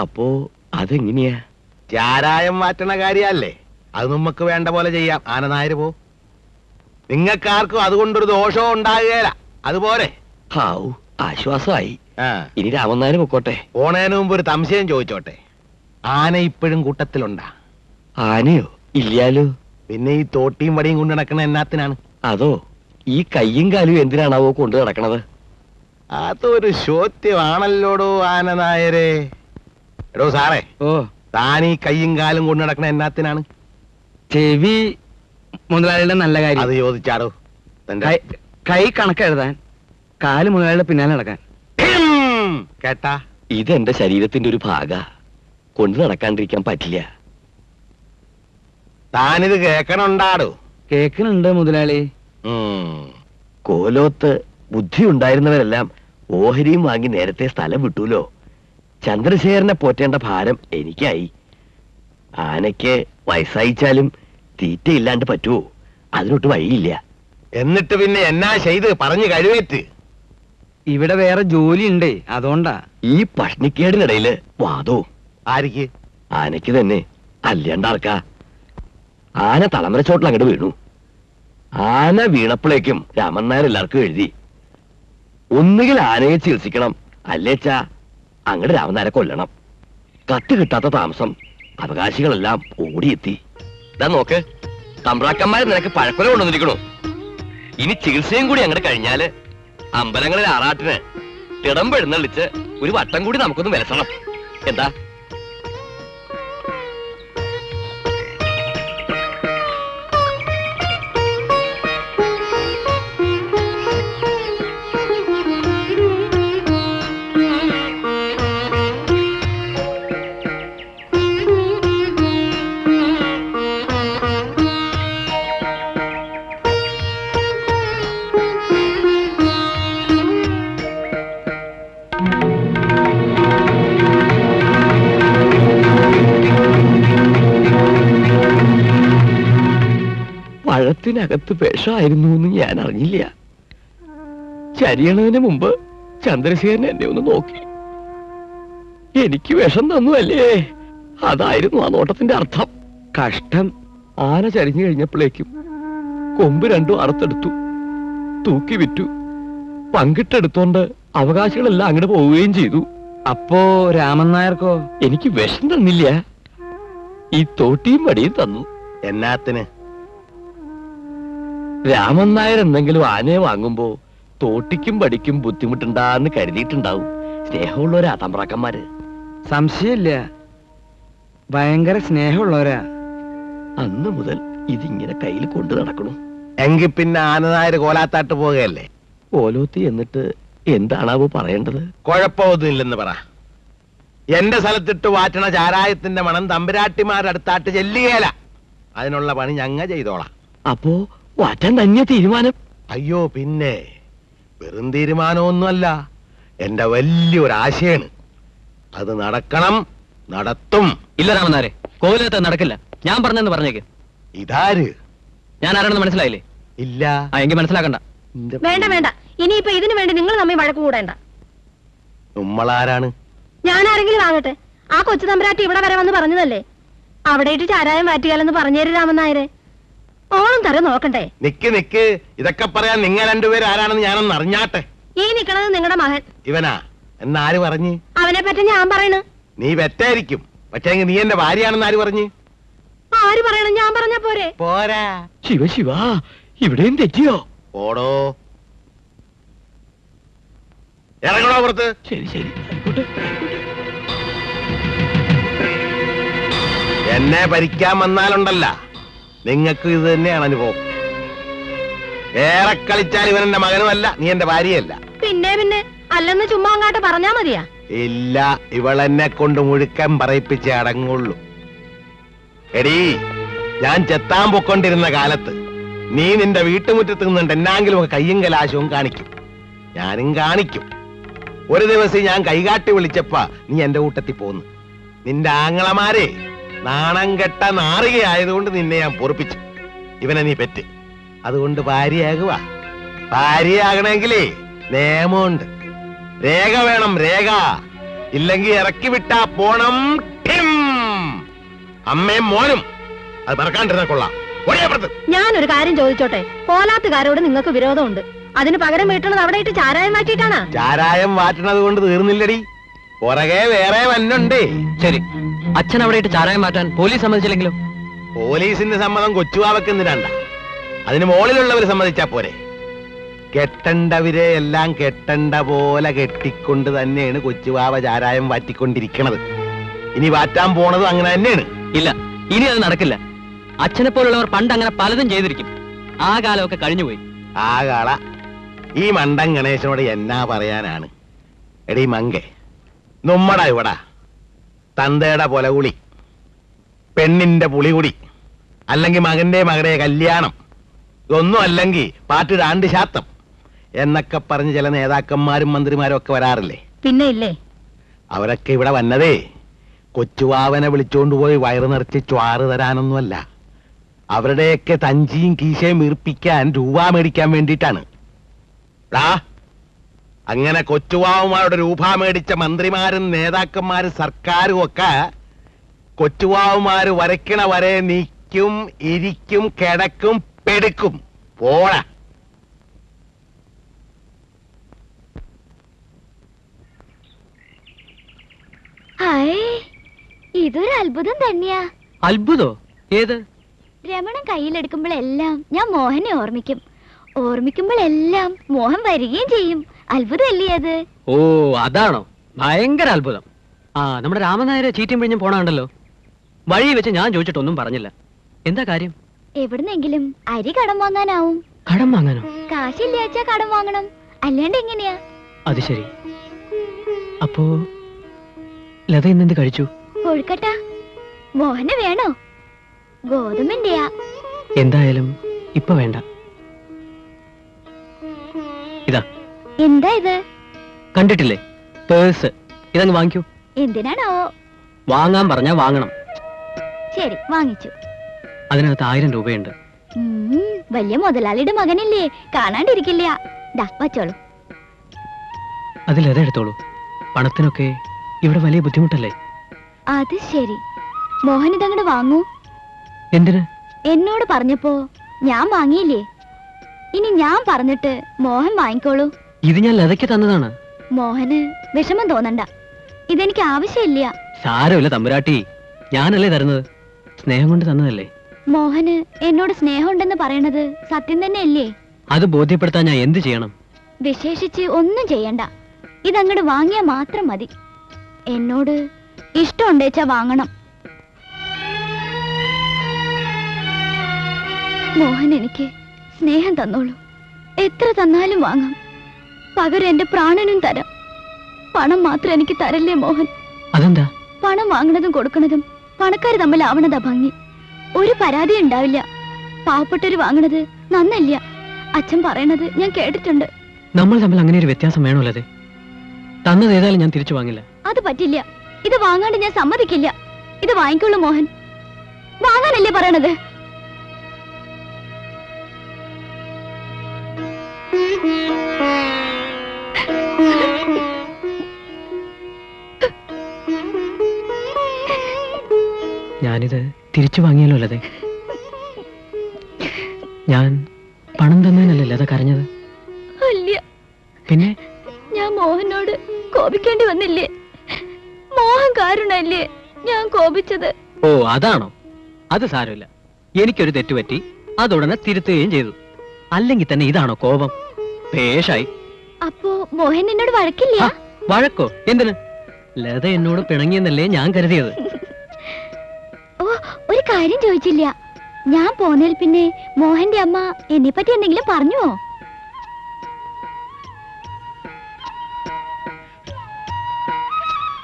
അപ്പോ അതെങ്ങനെയാ? ചാരായം മാറ്റണ കാര്യല്ലേ, അത് നമുക്ക് വേണ്ട പോലെ ചെയ്യാം. ആനനായര് പോ, നിങ്ങൾക്കാർക്കും അതുകൊണ്ടൊരു ദോഷവും ഉണ്ടാകുകയില്ല. അതുപോലെ ഹാവൂ, ആശ്വാസമായി. ഇനി രാമൻ നായര് പൊക്കോട്ടെ. പോണേന് മുമ്പ് ഒരു സംശയം ചോദിച്ചോട്ടെ, ആന ഇപ്പോഴും കൂട്ടത്തിലുണ്ടാ? ആനയോ? ഇല്ലാലോ. പിന്നെ ഈ തോട്ടിയും വടിയും കൊണ്ട് നടക്കണ എന്നാത്തിനാണ്? അതോ, ഈ കയ്യും കാലും എന്തിനാണാവോ കൊണ്ടു നടക്കണത്? അതൊരു ചോദ്യമാണല്ലോടോ ആനനായരെ. എടോ സാറേ, താൻ ഈ കയ്യും കാലും കൊണ്ട് നടക്കണ എന്നാത്തിനാണ്? ചെവി മുതലാളിയുടെ നല്ല കാര്യം. അത് ചോദിച്ചാടോ. കൈ കണക്കെഴുതാൻ, കാല് മുതലാളിയുടെ പിന്നാലെ നടക്കാൻ. കേട്ടാ, ഇതെന്റെ ശരീരത്തിന്റെ ഒരു ഭാഗ, കൊണ്ടു നടക്കാണ്ടിരിക്കാൻ പറ്റില്ല. താനിത് കേക്കണുണ്ടാടോ? കേക്കണുണ്ട് മുതലാളി. കോലോത്ത് ബുദ്ധി ഉണ്ടായിരുന്നവരെല്ലാം ഓഹരിയും വാങ്ങി നേരത്തെ സ്ഥലം വിട്ടൂലോ. ചന്ദ്രശേഖരനെ പോറ്റേണ്ട ഭാരം എനിക്കായി. ആനയ്ക്ക് വയസ്സായിച്ചാലും തീറ്റയില്ലാണ്ട് പറ്റുമോ? അതിനൊട്ട് വഴിയില്ല. എന്നിട്ട് പിന്നെ എന്നാ ചെയ്ത് പറഞ്ഞു കഴിവേറ്റ്? ഇവിടെ വേറെ ജോലി ഉണ്ടേ, അതുകൊണ്ടാ. ഈ പഷ്ണിക്കേടിനിടയില് വാദവും. ആർക്ക്? ആനയ്ക്ക് തന്നെ. അല്ലാണ്ടാർക്കാ? ആന തളമരച്ചോട്ടിൽ അങ്ങോട്ട് വീണു. ആന വീണപ്പോഴേക്കും രാമൻ നായർ എല്ലാവർക്കും എഴുതി, ഒന്നുകിൽ ആനയെ ചികിത്സിക്കണം, അല്ലേച്ചാ അങ്ങോട്ട് രാമൻ നായരെ കൊല്ലണം. കത്ത് കിട്ടാത്ത താമസം അവകാശികളെല്ലാം ഓടിയെത്തി. ഇതാ നോക്ക്, തമ്പ്രാക്കന്മാര് നിനക്ക് പഴക്കൊല കൊണ്ടുവന്നിരിക്കണു. ഇനി ചികിത്സയും കൂടി അങ്ങോട്ട് കഴിഞ്ഞാല് അമ്പലങ്ങളിൽ ആറാട്ടിന് തിടമ്പെഴുന്നള്ളിച്ച് ഒരു വട്ടം കൂടി നമുക്കൊന്ന് വിലസണം. എന്താ? പഴത്തിനകത്ത് വിഷമായിരുന്നു എന്ന് ഞാൻ അറിഞ്ഞില്ല. ചരിയണതിന് മുമ്പ് ചന്ദ്രശേഖരൻ എന്നെ ഒന്ന് നോക്കി. എനിക്ക് വിഷം തന്നു അല്ലേ? അതായിരുന്നു ആ നോട്ടത്തിന്റെ അർത്ഥം. കഷ്ടം. ആന ചരിഞ്ഞു കഴിഞ്ഞപ്പോഴേക്കും കൊമ്പ് രണ്ടും അറുത്തെടുത്തു, തൂക്കി വിറ്റു. പങ്കിട്ടെടുത്തോണ്ട് അവകാശികളെല്ലാം അങ്ങോട്ട് പോവുകയും ചെയ്തു. അപ്പോ രാമൻ നായർക്കോ? എനിക്ക് വിഷം തന്നില്ല, ഈ തോട്ടിയും വടിയും തന്നു. എന്നാത്തിന്? രാമൻ നായർ എന്തെങ്കിലും ആനയെ വാങ്ങുമ്പോ തോട്ടിക്കും പടിക്കും ബുദ്ധിമുട്ടുണ്ടാന്ന് കരുതിയിട്ടുണ്ടാവും. സ്നേഹമുള്ളവരാ തമ്പ്രാക്കന്മാര്. സംശയമില്ല, ഭയങ്കര സ്നേഹമുള്ളവരാ. അന്ന് മുതൽ ഇതിങ്ങനെ കയ്യിൽ കൊണ്ടു നടക്കണു. എങ്കിൽ പിന്നെ ആനനായര് കോലാത്താട്ട് പോകുകയല്ലേ? കോലോത്തി എന്നിട്ട് എന്താണാവോ പറയേണ്ടത്? കുഴപ്പമൊന്നുമില്ലെന്ന് പറ. എന്റെ സ്ഥലത്തിട്ട് വാറ്റണ ചാരായത്തിന്റെ മണം തമ്പുരാട്ടിമാരുടെ അടുത്താട്ട് ചെല്ലുകയല്ല. അതിനുള്ള പണി ഞങ്ങ ചെയ്തോളാം. അപ്പോ വാറ്റാൻ തന്നെ തീരുമാനം? അയ്യോ പിന്നെ, വെറും തീരുമാനമൊന്നുമല്ല, എന്റെ വലിയൊരാശയാണ്. അത് നടക്കണം, നടത്തും. ഇല്ല രാമനാരെ, കോവിലത്ത് നടക്കില്ല. ഞാൻ പറഞ്ഞെന്ന് പറഞ്ഞേക്ക്. ഇതാര്? ഞാൻ ആരാണെന്ന് മനസ്സിലായില്ലേ? ഇല്ല. എങ്കിൽ മനസ്സിലാക്കണ്ട. വേണ്ട വേണ്ട, ഇനിയിപ്പോ ഇതിനു വേണ്ടി നിങ്ങൾ നമ്മെ വഴക്ക് കൂടേണ്ട. നമ്മളാരാണ്? ഞാൻ ആരെങ്കിലും ആകട്ടെ, ആ കൊച്ചു തമ്പുരാട്ടി ഇവിടെ വരെ വന്ന് പറഞ്ഞതല്ലേ അവിടെ ഇട്ട് ചാരായം മാറ്റിയാലെന്ന് പറഞ്ഞേര് രാമൻ നായരെ. ഓണം തരം നോക്കണ്ടേ? നിക്ക് നിക്ക്, ഇതൊക്കെ പറയാൻ നിങ്ങൾ രണ്ടുപേരും ആരാണെന്ന് ഞാനൊന്ന് അറിഞ്ഞാട്ടെ. ഈ നിക്കണത് നിങ്ങളുടെ മകൻ. ഇവനാ എന്നാര് പറഞ്ഞു? അവനെ പറ്റി ഞാൻ പറയണ. നീ വെറ്റായിരിക്കും, പക്ഷേ നീ എന്റെ ഭാര്യയാണെന്ന് ആര് പറഞ്ഞു? ആര് പറയണം? ഞാൻ പറഞ്ഞ പോരെ? പോരാ. ശിവ ശിവ, ഇവിടെയും തെറ്റിയോ? ഓടോ, ഇറങ്ങണോ പുറത്ത്? ശരി ശരി, ആയിക്കോട്ടെ. എന്നെ ഭരിക്കാൻ വന്നാലുണ്ടല്ല, നിങ്ങൾക്ക് ഇത് തന്നെയാണ് അനുഭവം. ഏറെ കളിച്ചാൽ ഇവൻ എന്റെ മകനുമല്ല, നീ എന്റെ ഭാര്യയല്ല. പിന്നെ പിന്നെ അല്ലെന്ന് ചുമ്മാ അങ്ങാട്ട് പറഞ്ഞാ മതിയാ? ഇല്ല, ഇവളെന്നെ കൊണ്ട് മുഴുക്കൻ പറയിപ്പിച്ചേ അടങ്ങുള്ളൂ. എടീ, ഞാൻ ചെത്താൻ പൊക്കൊണ്ടിരുന്ന കാലത്ത് നീ നിന്റെ വീട്ടുമുറ്റത്ത് നിന്നുണ്ട് എന്നാങ്കിലും ഒക്കെ കയ്യും കലാശവും കാണിക്കും. ഞാനും കാണിക്കും. ഒരു ദിവസം ഞാൻ കൈകാട്ടി വിളിച്ചപ്പ നീ എന്റെ കൂട്ടത്തിൽ പോന്നു. നിന്റെ ആങ്ങളമാരെ നാണം കെട്ട നാറികയായതുകൊണ്ട് നിന്നെ ഞാൻ പൊറുപ്പിച്ചു. ഇവനെ നീ പെറ്റ്, അതുകൊണ്ട് ഭാര്യയാകുക. ഭാര്യയാകണമെങ്കിലേ നിയമമുണ്ട്, രേഖ വേണം, രേഖ. ഇല്ലെങ്കിൽ ഇറക്കി വിട്ടാ പോണം. ഠിം. അമ്മയും മോനും അത് പറക്കാണ്ടിരുന്ന കൊള്ളാം. ഞാനൊരു കാര്യം ചോദിച്ചോട്ടെ, കോലാത്തുകാരോട് നിങ്ങൾക്ക് വിരോധമുണ്ട്, അതിന് പകരം വീട്ടുള്ളത് അവിടെ ഇട്ട് ചാരായം മാറ്റിയിട്ടാണ്. ചാരായം മാറ്റണത് കൊണ്ട് തീർന്നില്ലടി, പുറകെ വേറെ വന്നുണ്ടേ. ശരി, അച്ഛൻ അവിടെ ഇട്ട് ചാരായം മാറ്റാൻ പോലീസ് സമ്മതിച്ചില്ലെങ്കിലോ? പോലീസിന്റെ സമ്മതം കൊച്ചുവാവക്ക് എന്തിനാണ്ട, അതിന് മുകളിലുള്ളവര് സമ്മതിച്ചാ പോരെ. കെട്ടണ്ടവരെ എല്ലാം കെട്ടണ്ട പോലെ കെട്ടിക്കൊണ്ട് തന്നെയാണ് കൊച്ചുവാവ ചാരായം വാറ്റിക്കൊണ്ടിരിക്കണത്. ഇനി വാറ്റാൻ പോണതും അങ്ങനെ തന്നെയാണ്. ഇല്ല, ഇനി അത് നടക്കില്ല. അച്ഛനെ പോലുള്ളവർ പണ്ട് അങ്ങനെ പലതും ചെയ്തിരിക്കും. ആ കാലമൊക്കെ കഴിഞ്ഞുപോയി. ആ കാള ഈ മണ്ടൻ ഗണേശനോട് എന്നാ പറയാനാണ്. എടീ മങ്കെ, നമ്മടാ ഇവിടാ തന്തയുടെ പൊലകുളി, പെണ്ണിന്റെ പുളികുടി, അല്ലെങ്കിൽ മകന്റെ മകളുടെ കല്യാണം, ഇതൊന്നും അല്ലെങ്കിൽ പാട്ട് ആണ്ട് ശാത്തം എന്നൊക്കെ പറഞ്ഞ് ചില നേതാക്കന്മാരും മന്ത്രിമാരും ഒക്കെ വരാറില്ലേ? പിന്നെ ഇല്ലേ. അവരൊക്കെ ഇവിടെ വന്നതേ കൊച്ചുവാവനെ വിളിച്ചോണ്ടുപോയി വയറ് നിറച്ച് ചാറ് തരാനൊന്നുമല്ല, അവരുടെയൊക്കെ തഞ്ചിയും കീശയും വീർപ്പിക്കാൻ രൂപ മേടിക്കാൻ വേണ്ടിയിട്ടാണ്. അങ്ങനെ കൊച്ചുവാവുമാരുടെ രൂപ മേടിച്ച മന്ത്രിമാരും നേതാക്കന്മാരും സർക്കാരും ഒക്കെ കൊച്ചുവാവുമാര് വരയ്ക്കണ വരെ നീക്കും, ഇരിക്കും, കിടക്കും, പെടുക്കും. പോടാ. ഇതൊരു അത്ഭുതം തന്നെയാ. അത്ഭുതോ? ഏത്? രമണൻ കയ്യിലെടുക്കുമ്പോഴെല്ലാം ഞാൻ മോഹനെ ഓർമ്മിക്കും, ഓർമ്മിക്കുമ്പോഴെല്ലാം മോഹൻ വരികയും ചെയ്യും. അത്ഭുതമല്ലേ അത്? ഓ, അതാണോ? ഭയങ്കര അത്ഭുതം. ആ, നമ്മുടെ രാമനായരെ ചീറ്റും പിഴിഞ്ഞും പോണുണ്ടല്ലോ. വഴി വെച്ച് ഞാൻ ചോദിച്ചിട്ടൊന്നും പറഞ്ഞില്ല. എന്താ കാര്യം? എവിടുന്നെങ്കിലും അരി കടം വാങ്ങാനാവും. കടം വാങ്ങാനോ? കാശില്ലാച്ചാ കടം വാങ്ങണം, അല്ലാണ്ട് എങ്ങനെയാ? അത് ശരി. അപ്പോ ലത ഇന്നെന്ത് കഴിച്ചു? കൊഴുക്കട്ട. മോഹന് വേണോ? ഗോതമ്പിന്റെയാ. എന്തായാലും ഇപ്പൊ വേണ്ട. ഇതാ. എന്താ ഇത്? കണ്ടിട്ടില്ലേ? പേഴ്സ്. ഇതങ്ങ് വാങ്ങിക്കൂ. എന്തിനാണോ? വാങ്ങാൻ പറഞ്ഞാ വാങ്ങണം. ശരി, വാങ്ങിച്ചു. അതിനകത്ത് 1000 രൂപയുണ്ട്. വലിയ മുതലാളിയുടെ മകനില്ലേ, കാണാണ്ടിരിക്കില്ല. ദാ വച്ചോളൂ. അതിലെടുത്തോളൂ. പണത്തിനൊക്കെ ഇവിടെ വലിയ ബുദ്ധിമുട്ടല്ലേ? അത് ശരി. മോഹൻ ഇതങ്ങോട്ട് വാങ്ങൂ. എന്തിന്? എന്നോട് പറഞ്ഞപ്പോ ഞാൻ വാങ്ങിയില്ലേ, ഇനി ഞാൻ പറഞ്ഞിട്ട് മോഹൻ വാങ്ങിക്കോളൂ. ഇത് ഞാൻ ലതയ്ക്ക് തന്നതാണ്. മോഹന് വിഷമം തോന്നണ്ട, ഇതെനിക്ക് ആവശ്യമില്ല. സാരമില്ല തമ്പുരാട്ടി, ഞാനല്ലേ തരുന്നത്. സ്നേഹം കൊണ്ട് തന്നതല്ലേ. മോഹന് എന്നോട് സ്നേഹമുണ്ടെന്ന് പറയണത് സത്യം തന്നെയല്ലേ? അത് ബോധ്യപ്പെടുത്താൻ ഞാൻ എന്ത് ചെയ്യണം? വിശേഷിച്ച് ഒന്നും ചെയ്യണ്ട, ഇതങ്ങോട്ട് വാങ്ങിയാ മാത്രം മതി. എന്നോട് ഇഷ്ടമുണ്ടേച്ചാ വാങ്ങണം. മോഹൻ എനിക്ക് സ്നേഹം തന്നോളൂ, എത്ര തന്നാലും വാങ്ങാം. പകരം എന്റെ പ്രാണനും തരാം. പണം മാത്രം എനിക്ക് തരല്ലേ മോഹൻ. അതെന്താ? പണം വാങ്ങണതും കൊടുക്കണതും പണക്കാര് തമ്മിലാവണതാ ഭംഗി. ഒരു പരാതി ഉണ്ടാവില്ല. പാവപ്പെട്ടവര് വാങ്ങണത് നന്നല്ല. അച്ഛൻ പറയണത് ഞാൻ കേട്ടിട്ടുണ്ട്. നമ്മൾ തമ്മിൽ അങ്ങനെ ഒരു വ്യത്യാസം വേണമല്ലേ? തന്നത് ഏതായാലും ഞാൻ തിരിച്ചു വാങ്ങില്ല. അത് പറ്റില്ല. ഇത് വാങ്ങാണ്ട് ഞാൻ സമ്മതിക്കില്ല. ഇത് വാങ്ങിക്കുള്ളൂ മോഹൻ. വാങ്ങാനല്ലേ പറയണത്? ഞാനിത് തിരിച്ചു വാങ്ങിയല്ലോ ലതേ. ഞാൻ പണം തന്നതിനല്ലേ ലത കരഞ്ഞത്? അല്ല, പിന്നെ ഞാൻ മോഹനോട് കോപിക്കേണ്ടി വന്നില്ലേ? മോഹൻ കാരണല്ലേ ഞാൻ കോപിച്ചത്. ഓ, അതാണോ? അത് സാരമില്ല. എനിക്കൊരു തെറ്റുപറ്റി, അതുടനെ തിരുത്തുകയും ചെയ്തു. അല്ലെങ്കിൽ തന്നെ ഇതാണോ കോപം? പേഷായി. അപ്പോ മോഹൻ എന്നോട് വഴക്കില്ല? വഴക്കോ? എന്തിന്? ലത എന്നോട് പിണങ്ങിയെന്നല്ലേ ഞാൻ കരുതിയത്. ഓ, ഒരു കാര്യം ചോദിച്ചില്ല. ഞാൻ പോന്നതിൽ പിന്നെ മോഹന്റെ അമ്മ എന്നെ പറ്റി എന്തെങ്കിലും പറഞ്ഞുവോ?